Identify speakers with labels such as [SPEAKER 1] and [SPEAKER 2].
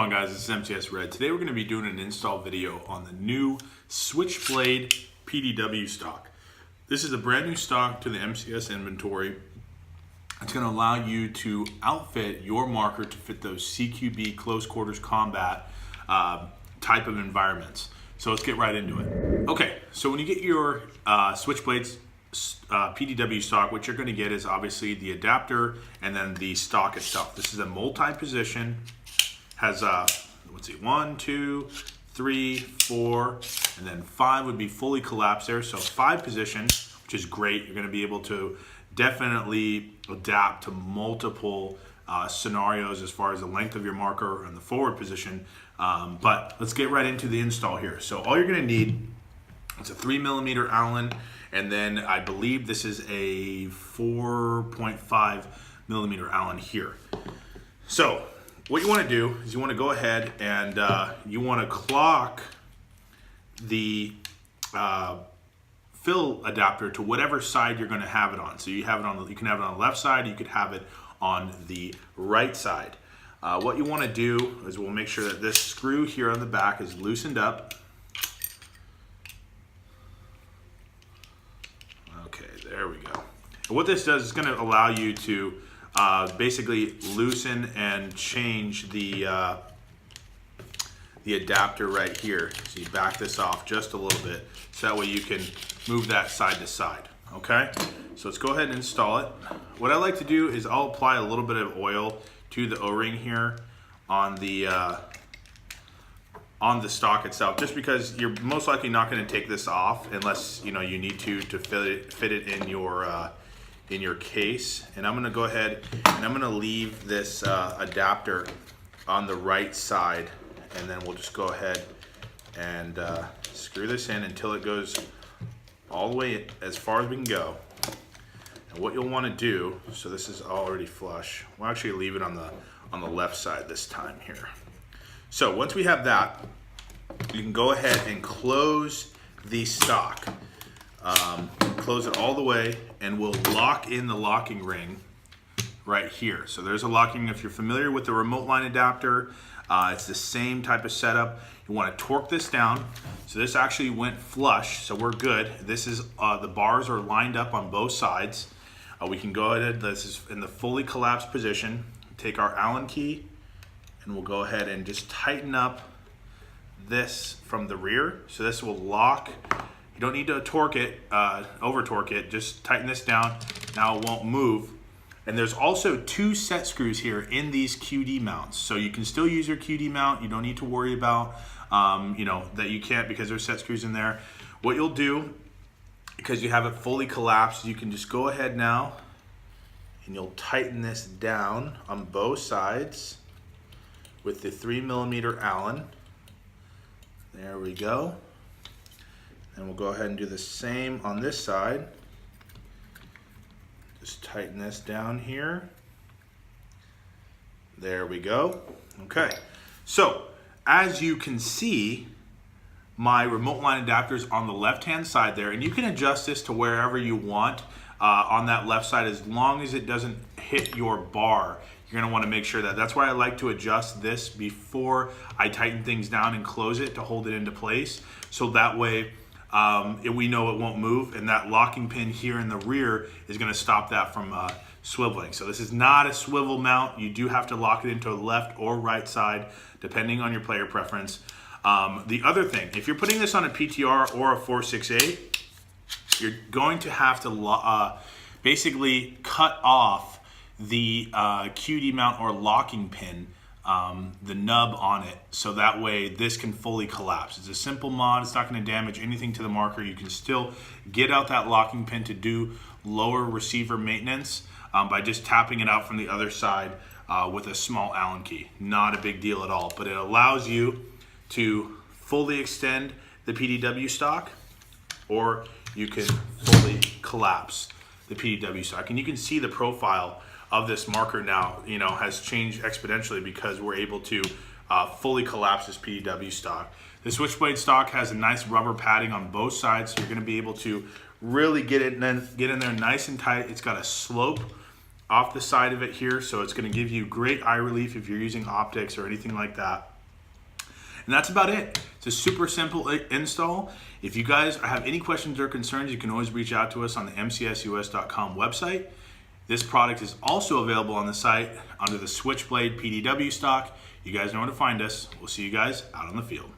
[SPEAKER 1] on, guys? This is MCS Red. Today we're going to be doing an install video on the new Switchblade PDW stock. This is a brand new stock to the MCS inventory. It's going to allow you to outfit your marker to fit those CQB, close quarters combat type of environments. So let's get right into it. Okay, so when you get your Switchblades PDW stock, what you're going to get is obviously the adapter and then the stock itself. This is a multi-position, has let's see, 1, 2, 3, 4, and then 5 would be fully collapsed there. So 5 position, which is great. You're going to be able to definitely adapt to multiple scenarios as far as the length of your marker and the forward position. But let's get right into the install here. So all you're going to need is a 3mm Allen, and then I believe this is a 4.5mm Allen here. So what you want to do is you want to go ahead and you want to clock the fill adapter to whatever side you're going to have it on. So you have it on, you can have it on the left side, you could have it on the right side. What you want to do is we'll make sure that this screw here on the back is loosened up. Okay, there we go. And what this does is going to allow you to basically loosen and change the adapter right here. So you back this off just a little bit, so that way you can move that side to side. Okay, so let's go ahead and install it. What I like to do is I'll apply a little bit of oil to the O-ring here on the stock itself, just because you're most likely not going to take this off unless you need to fit it in your case. And I'm going to go ahead and I'm going to leave this adapter on the right side, and then we'll just go ahead and screw this in until it goes all the way as far as we can go. And what you'll want to do, so this is already flush, we'll actually leave it on the left side this time here. So once we have that, you can go ahead and close the stock. Close it all the way, and we'll lock in the locking ring right here. So there's a locking. If you're familiar with the remote line adapter, it's the same type of setup. You want to torque this down. So this actually went flush, so we're good. This is the bars are lined up on both sides. We can go ahead, this is in the fully collapsed position. Take our Allen key, and we'll go ahead and just tighten up this from the rear. So this will lock. You don't need to torque it, over torque it, just tighten this down. Now it won't move. And there's also 2 set screws here in these QD mounts. So you can still use your QD mount. You don't need to worry about, that you can't because there's set screws in there. What you'll do, because you have it fully collapsed, you can just go ahead now and you'll tighten this down on both sides with the 3mm Allen. There we go. And we'll go ahead and do the same on this side. Just tighten this down here. There we go. Okay, so as you can see, my remote line adapter is on the left-hand side there, and you can adjust this to wherever you want on that left side, as long as it doesn't hit your bar. You're gonna wanna make sure that. That's why I like to adjust this before I tighten things down and close it to hold it into place. So that way, we know it won't move, and that locking pin here in the rear is going to stop that from swiveling. So this is not a swivel mount. You do have to lock it into the left or right side, depending on your player preference. The other thing, if you're putting this on a PTR or a 4.6A, you're going to have to basically cut off the QD mount or locking pin, the nub on it, so that way this can fully collapse. It's a simple mod. It's not going to damage anything to the marker. You can still get out that locking pin to do lower receiver maintenance by just tapping it out from the other side with a small Allen key. Not a big deal at all, but it allows you to fully extend the PDW stock, or you can fully collapse the PDW stock. And you can see the profile of this marker now, has changed exponentially because we're able to fully collapse this PDW stock. The Switchblade stock has a nice rubber padding on both sides, so you're going to be able to really get in there nice and tight. It's got a slope off the side of it here, so it's going to give you great eye relief if you're using optics or anything like that. And that's about it. It's a super simple install. If you guys have any questions or concerns, you can always reach out to us on the mcsus.com website. This product is also available on the site under the Switchblade PDW stock. You guys know where to find us. We'll see you guys out on the field.